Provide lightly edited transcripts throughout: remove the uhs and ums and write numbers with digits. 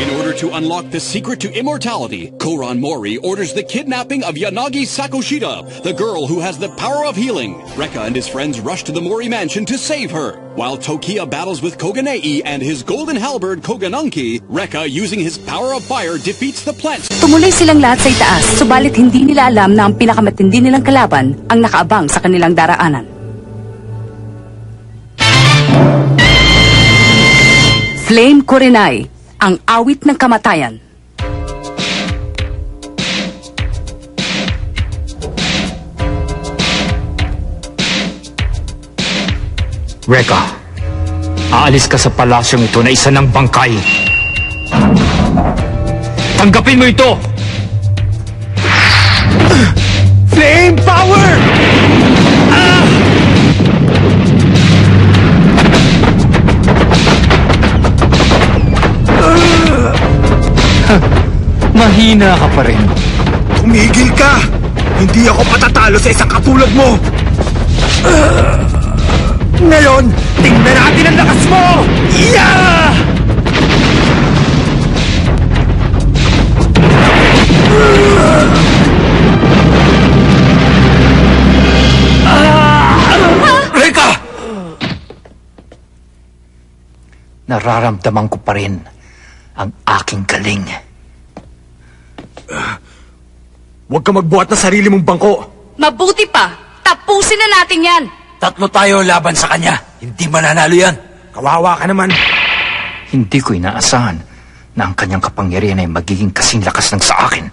In order to unlock the secret to immortality, Koran Mori orders the kidnapping of Yanagi Sakoshida, the girl who has the power of healing. Rekka and his friends rush to the Mori mansion to save her. While Tokiya battles with Koganei and his golden halberd Koganunki, Rekka, using his power of fire, defeats the plants. Tumuloy silang lahat sa itaas, subalit hindi nila alam na ang pinakamatindi nilang kalaban ang nakaabang sa kanilang daraanan. Flame Kurenai, ang awit ng kamatayan. Rekka, aalis ka sa palasyong ito na isa ng bangkay. Tanggapin mo ito! Flame power! Mahina ka pa rin. Tumigil ka! Hindi ako patatalo sa isang katulad mo! Ngayon, tingnan natin ang lakas mo! Yeah! Rekka! Nararamdaman ko pa rin ang aking galing. Huwag ka magbuhat ng sarili mong bangko. Mabuti pa! Tapusin na natin yan! 3 tayo laban sa kanya. Hindi mananalo yan. Kawawa ka naman. Hindi ko inaasahan na ang kanyang kapangyarihan ay magiging kasing lakas ng sa akin.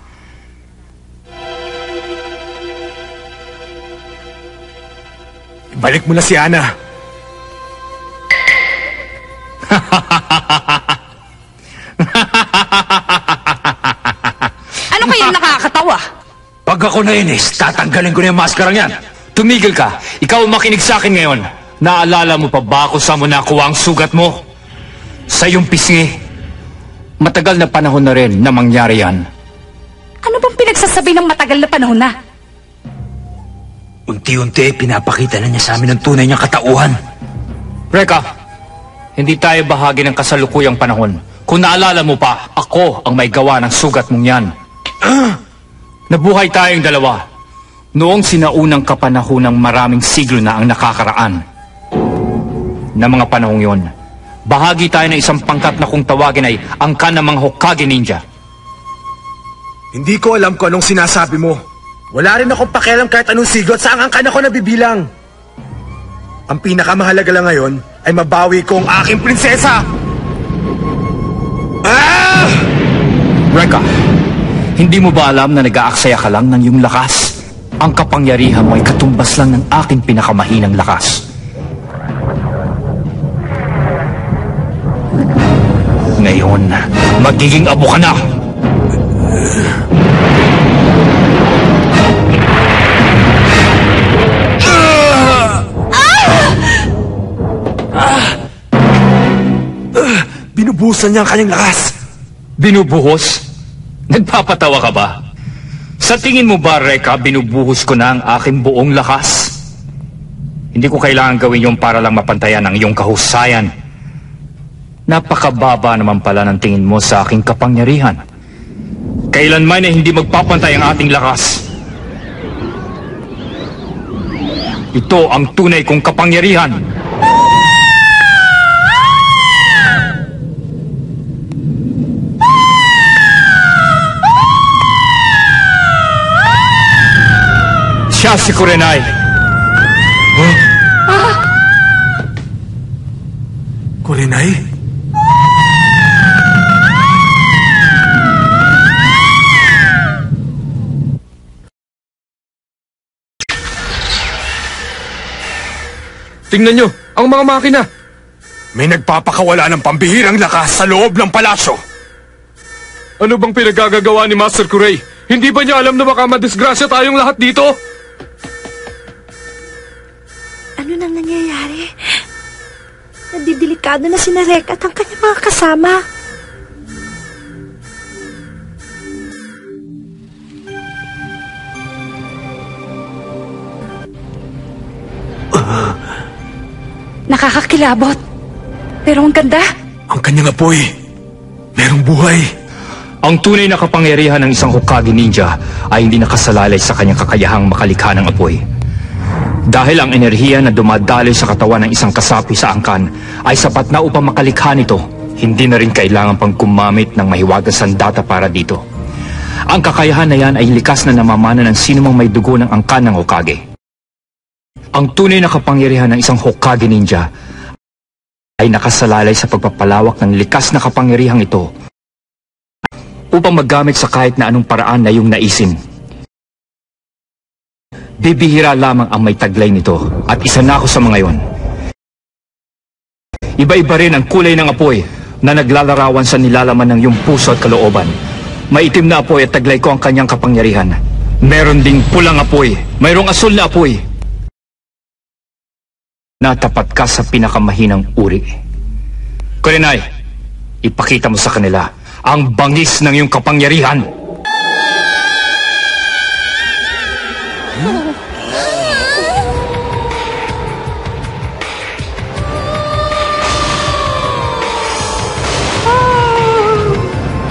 Ibalik mo na si Ana. Ano kayang nakakatawa? Pag ako nainis, tatanggalin ko na yung maskarang yan. Tumigil ka. Ikaw ang makinig sa akin ngayon. Naalala mo pa ba kung saan mo nakuha ang sugat mo? Sa iyong pisngi. Matagal na panahon na rin na mangyari yan. Ano bang pinagsasabi ng matagal na panahon na? Unti-unti, pinapakita na niya sa amin ang tunay niyang katauhan. Rekka, hindi tayo bahagi ng kasalukuyang panahon. Kung naalala mo pa, ako ang may gawa ng sugat mong yan. Nabuhay tayong dalawa. Noong sinaunang kapanahon ng maraming siglo na ang nakakaraan. Na mga panahong yon, bahagi tayo ng isang pangkat na kung tawagin ay angkan ng mga Hokage ninja. Hindi ko alam kung anong sinasabi mo. Wala rin akong pakialam kahit anong sigot sa angkan ako nabibilang. Ang pinakamahalaga lang ngayon ay mabawi ko ang aking prinsesa! Ah! Rekka, hindi mo ba alam na nag-aaksaya ka lang ng iyong lakas? Ang kapangyarihan mo ay katumbas lang ng aking pinakamahinang lakas. Ngayon, magiging abo ka na! Binubusan niya ang kanyang lakas. Binubuhos? Nagpapatawa ka ba? Sa tingin mo ba, Rekka, binubuhos ko na ang aking buong lakas? Hindi ko kailangan gawin yung para lang mapantayan ang iyong kahusayan. Napakababa naman pala ng tingin mo sa aking kapangyarihan. Kailanman ay hindi magpapantay ang ating lakas. Ito ang tunay kong kapangyarihan. Siya si Kurenai. Huh? Kurenai? Tingnan nyo, ang mga makina. May nagpapakawala ng pambihirang lakas sa loob ng palasyo. Ano bang pinagagagawa ni Master Kurei? Hindi ba niya alam na baka madisgrasya tayong lahat dito? Ano nang nangyayari? Nadidelikado na si Rekka at ang kanyang mga kasama. Nakakakilabot. Pero ang ganda. Ang kanyang apoy. merong buhay. Ang tunay na kapangyarihan ng isang Hokage ninja ay hindi nakasalalay sa kanyang kakayahang makalikha ng apoy. Dahil ang enerhiya na dumadaloy sa katawan ng isang kasapi sa angkan ay sapat na upang makalikha nito, hindi na rin kailangan pang gumamit ng mahiwagang sandata para dito. Ang kakayahan na yan ay likas na namamana ng sinumang may dugo ng angkan ng Hokage. Ang tunay na kapangyarihan ng isang Hokage ninja ay nakasalalay sa pagpapalawak ng likas na kapangyarihang ito upang maggamit sa kahit na anong paraan na iyong naisin. Bibihira lamang ang may taglay nito at isa na ako sa mga yon. Iba-iba rin ang kulay ng apoy na naglalarawan sa nilalaman ng iyong puso at kalooban. Maitim na apoy at taglay ko ang kanyang kapangyarihan. Meron ding pulang apoy, mayroong asul na apoy. Natapat ka sa pinakamahinang uri. Kurenai, ipakita mo sa kanila ang bangis ng iyong kapangyarihan.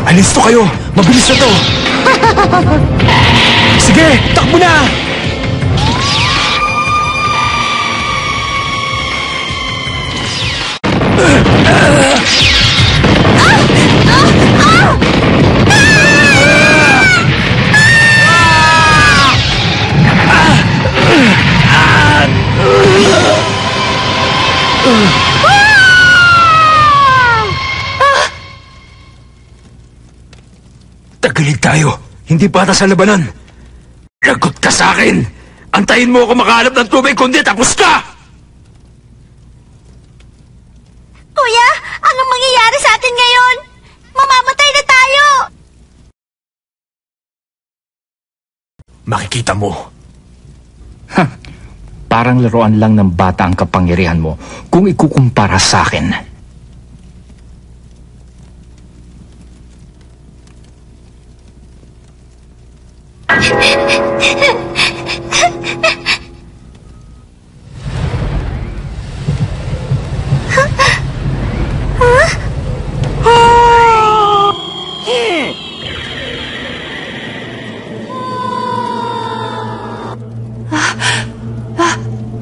Alisto kayo! Mabilis na to! Sige, takbo na! Tagalig tayo. Hindi bata sa labanan. Lagot ka sa akin. Antayin mo ako makahanap ng tubig, kundi tapos ka! Kuya, anong mangyayari sa atin ngayon? Mamamatay na tayo! Makikita mo. Parang laruan lang ng bata ang kapangyarihan mo kung ikukumpara sa akin.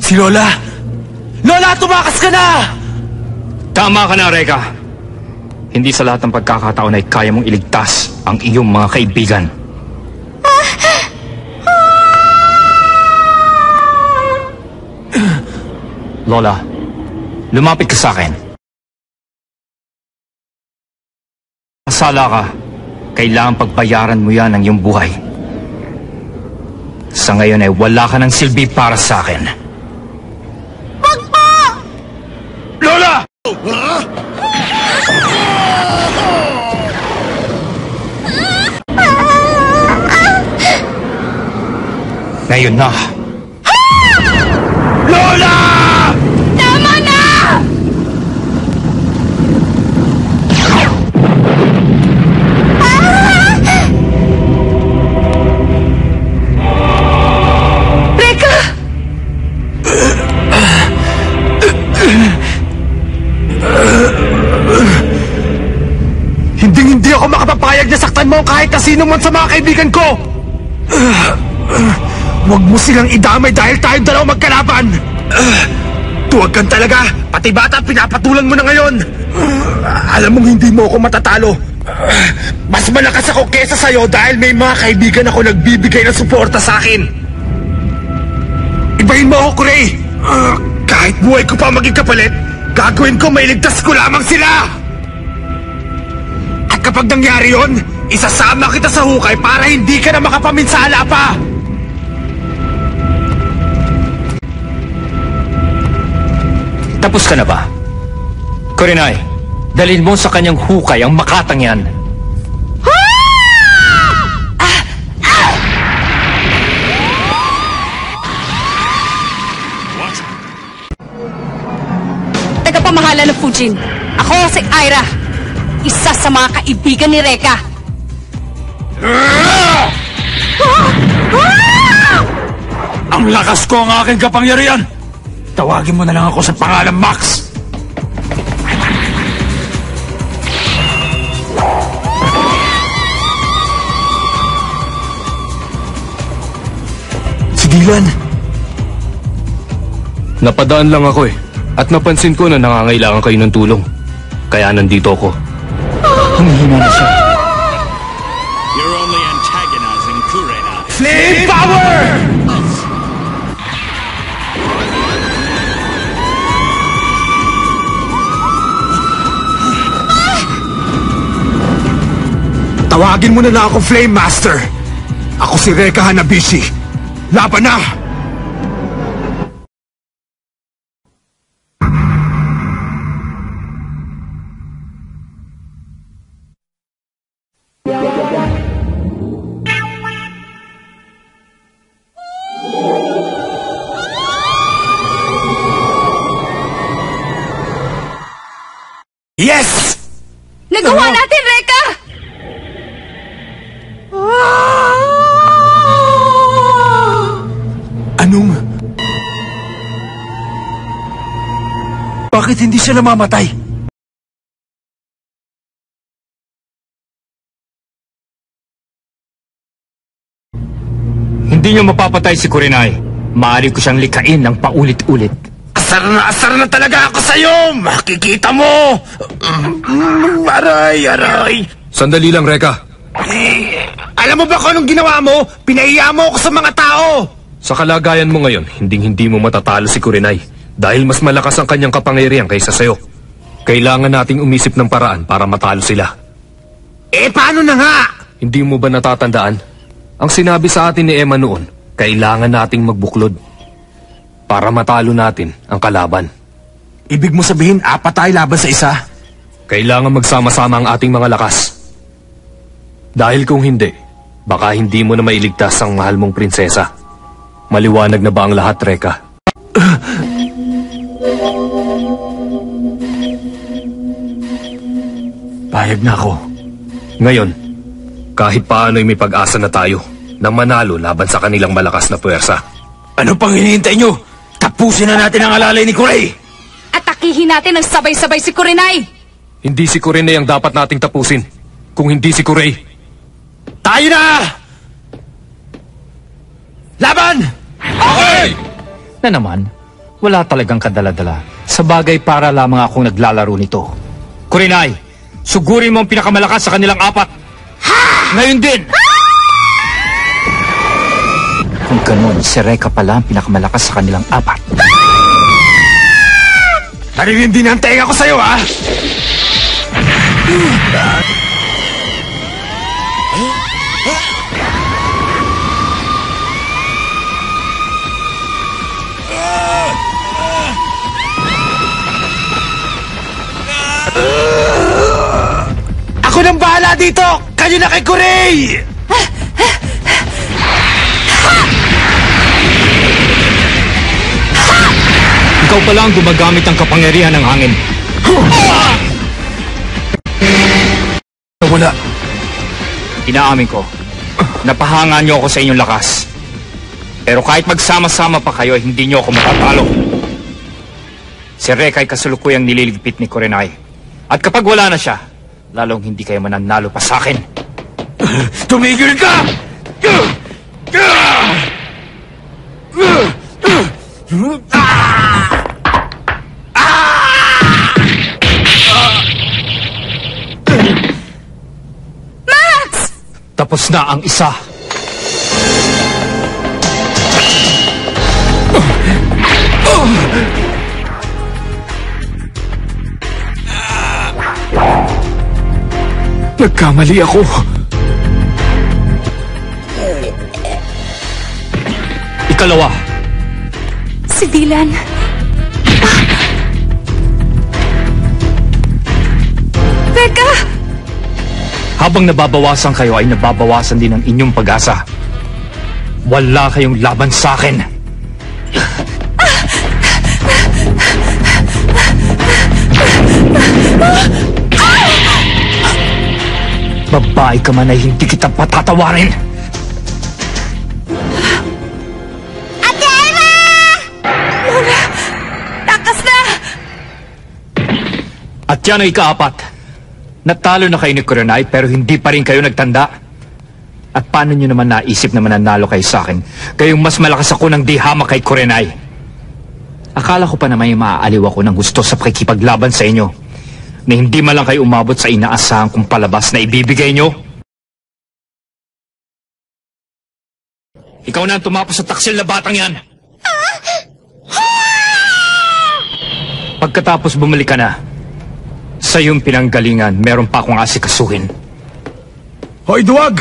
Si Lola! Lola, tumakas ka na! Tama ka na, Reka. Hindi sa lahat ng pagkakataon ay kaya mong iligtas ang iyong mga kaibigan. Lola, lumapit ka sa akin. Masala ka, kailangan pagbayaran mo yan ng iyong buhay. Sa ngayon ay wala ka ng silbi para sa akin. Wag po! Lola! Ngayon na. Lola! Tama na! Reka! Hindi ako makapapayag na saktan mo kahit na sino man sa mga kaibigan ko! Huwag mo silang idamay dahil tayong dalawa magkalaban! Tuwag kang talaga! Pati bata pinapatulan mo na ngayon! Alam mong hindi mo ako matatalo! Mas malakas ako kesa sa'yo dahil may mga kaibigan ako nagbibigay ng suporta sa akin! Ibahin mo ako, Kurei! Kahit buhay ko pa maging kapalit, gagawin ko mailigtas ko lamang sila! At kapag nangyari yon, isasama kita sa hukay para hindi ka na makapaminsala pa! Tapos ka na ba? Kurenai, dalhin mo sa kanyang hukay ang makatang yan. Tagapamahala ng Fujin. Ako si Aira. Isa sa mga kaibigan ni Reka. Ang lakas ko ang aking kapangyarihan! Tawagin mo na lang ako sa pangalan Max! Dylan? Napadaan lang ako eh. At napansin ko na nangangailangan kayo ng tulong. Kaya nandito ako. Humihina na siya. You're only antagonizing Kurenai. Flame power! Tawagin mo na lang ako Flame Master. Ako si Reka Hanabishi. Laban na! Yes! Nagawa natin, Reka! Anong? Bakit hindi siya namamatay? Hindi niyo mapapatay si Kurenai. Maaari ko siyang likain ng paulit-ulit. Asar na talaga ako sa'yo! Makikita mo! Aray! Sandali lang, Reka. Alam mo ba kung anong ginawa mo? Pinahiya mo ako sa mga tao! Sa kalagayan mo ngayon, hindi mo matatalo si Kurenai. Dahil mas malakas ang kanyang kapangyarihan kaysa sa'yo. Kailangan nating umisip ng paraan para matalo sila. Paano na nga? Hindi mo ba natatandaan? Ang sinabi sa atin ni Emma noon, kailangan nating magbuklod para matalo natin ang kalaban. Ibig mo sabihin, 4 tayo laban sa isa? Kailangan magsama-sama ang ating mga lakas. Dahil kung hindi, baka hindi mo na mailigtas ang mahal mong prinsesa. Maliwanag na ba ang lahat, Reka? Payag na ako. Ngayon, kahit paano'y may pag-asa na tayo na manalo laban sa kanilang malakas na puwersa. Ano pang hinihintay nyo? Tapusin na natin ang alalay ni Kuray! Atakihin natin ang sabay-sabay si Kurenai! Hindi si Kurenai ang dapat nating tapusin. Kung hindi si Kuray. Tayo na! Laban! Okay! Na naman, wala talagang kadala-dala. Sa bagay para lamang akong naglalaro nito. Kurenai, sugurin mo ang pinakamalakas sa kanilang 4. Ha! Ngayon din! Kung ganun, si Reka pala ang pinakamalakas sa kanilang 4. Naririndi na ang tenga ko sa'yo, ha? Ako nang bahala dito! Kayo na kay Kuray! Ikaw pala ang gumagamit ng kapangyarihan ng hangin. Wala. Inaamin ko, napahanga niyo ako sa inyong lakas. Pero kahit magsama-sama pa kayo, hindi niyo ako matatalo. Si Reka ay kasulukuyang nililigpit ni Kurenai. At kapag wala na siya, lalong hindi kayo mananalo pa sa akin. Tumigil ka! Tapos na ang isa. Nagkamali ako. Ikalawa. Si Dylan. Reka! Habang nababawasan kayo ay nababawasan din ang inyong pag-asa. Wala kayong laban sa akin. Babae ka man ay hindi kita patatawarin. Ate Emma! Lola! Takas na! At yan ay ika-4. Natalo na kayo ni Kurenai pero hindi pa rin kayo nagtanda. At paano nyo naman naisip na mananalo kayo sa akin? Kayong mas malakas ako ng di hamak kay Kurenai. Akala ko pa na may maaaliw ako ng gusto sa pakikipaglaban sa inyo. Na hindi man lang kayo umabot sa inaasahan kong palabas na ibibigay nyo. Ikaw na ang tumapos sa taksil na batang yan. Pagkatapos bumalik ka na, sa iyong pinanggalingan, meron pa akong asikasuhin. Hoy, duwag!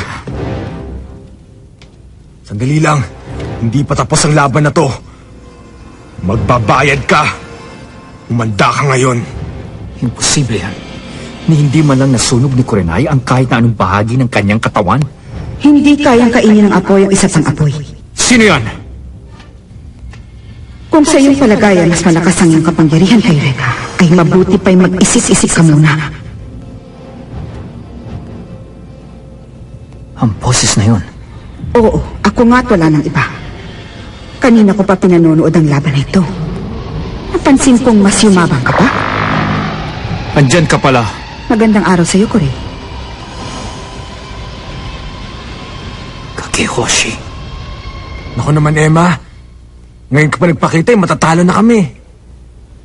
Sandali lang. Hindi pa tapos ang laban na to. Magbabayad ka. Umanda ka ngayon. Imposible yan. Ni hindi man lang nasunog ni Kurenai ang kahit na anong bahagi ng kanyang katawan. Hindi kayang kainin ng apoy ang isa pang apoy. Sino yan? Kung sa iyong palagayan mas malakas ang iyong kapangyarihan kay Reka, ay mabuti pa'y mag-isip-isip ka muna. Ang boses na yun. Oo, ako nga't wala ng iba. Kanina ko pa pinanonood ang laban na ito. Napansin kong mas yumabang ka pa. Andyan ka pala. Magandang araw sa iyo, Kore. Kageyoshi. Naku naman, Emma. Ngayon ka pa nagpakita, matatalo na kami.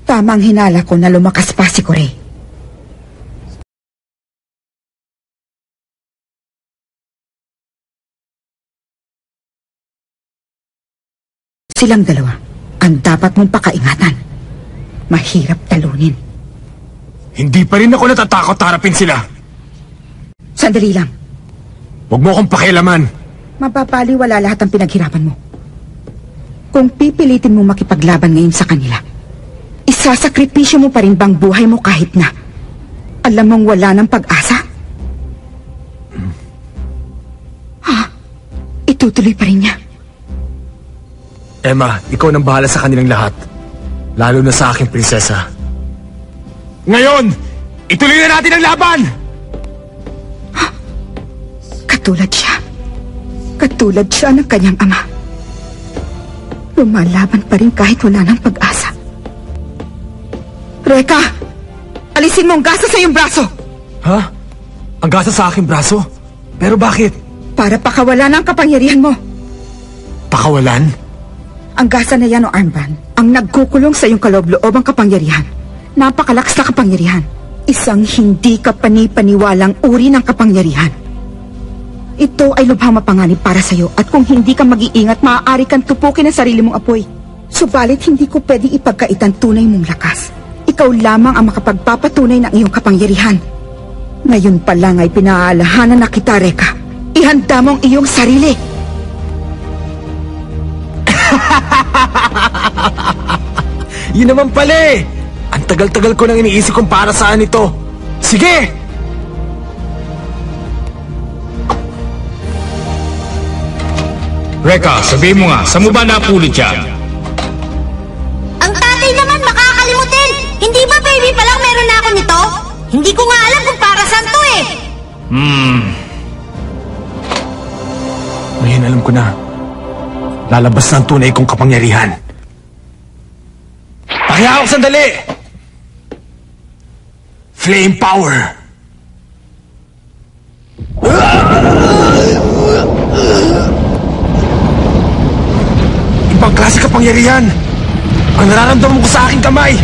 Tama ang hinala ko na lumakas pa si Kore. Silang dalawa ang dapat mong pakaingatan. Mahirap talunin. Hindi pa rin ako natatakot harapin sila. Sandali lang. Huwag mo akong pakialaman. Mapapaliwala lahat ang pinaghirapan mo. Kung pipilitin mo makipaglaban ngayon sa kanila, isasakripisyo mo pa rin bang buhay mo kahit na alam mong wala ng pag-asa? Itutuloy pa rin niya. Emma, ikaw nang bahala sa kanilang lahat. Lalo na sa aking prinsesa. Ngayon, ituloy na natin ang laban! Katulad siya. Katulad siya ng kanyang ama. Lumalaban pa rin kahit wala ng pag-asa. Reka! Alisin mo ang gasa sa iyong braso! Ha? Ang gasa sa aking braso? Pero bakit? Para pakawalan ang kapangyarihan mo. Pakawalan? Ang gasa na yan o armband ang nagkukulong sa iyong kaloob-loobang kapangyarihan. Napakalakas na kapangyarihan. Isang hindi kapani-paniwalang uri ng kapangyarihan. Ito ay lubhang mapanganib para sa iyo at kung hindi ka mag-iingat, maaari kang tupukin ang sarili mong apoy. Subalit hindi ko pwedeng ipagkait ang tunay mong lakas. Ikaw lamang ang makapagpapatunay ng iyong kapangyarihan. Ngayon pa lang ay pinaalahanan na kita, Reka. Ihanda mo ang iyong sarili. Yun naman pala eh. Ang tagal-tagal ko nang iniisip kung para saan ito. Sige! Reka, sabihin mo nga, saan mo ba napulot yan? Ang tatay naman makakalimutin! Hindi ba baby pa lang meron na ako nito? Hindi ko nga alam kung para saan to eh! Ngayon alam ko na. Lalabas na ang tunay kong kapangyarihan. Pakihawak sandali! Flame power! Ibang klase kapangyarihan! Ang nararamdaman ko sa aking kamay!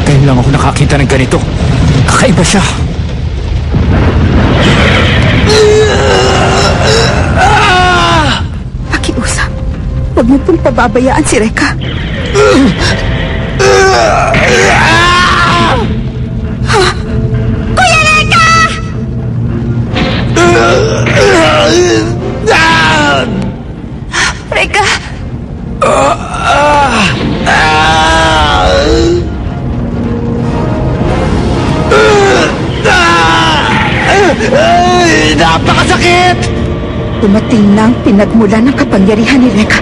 Ngayon lang ako nakakita ng ganito. Kakaiba siya. Pakiusap, huwag mo pong pababayaan si Reka. Kuya Reka! Reka! Napakasakit! Dumating na ang pinagmula ng kapangyarihan ni Reka.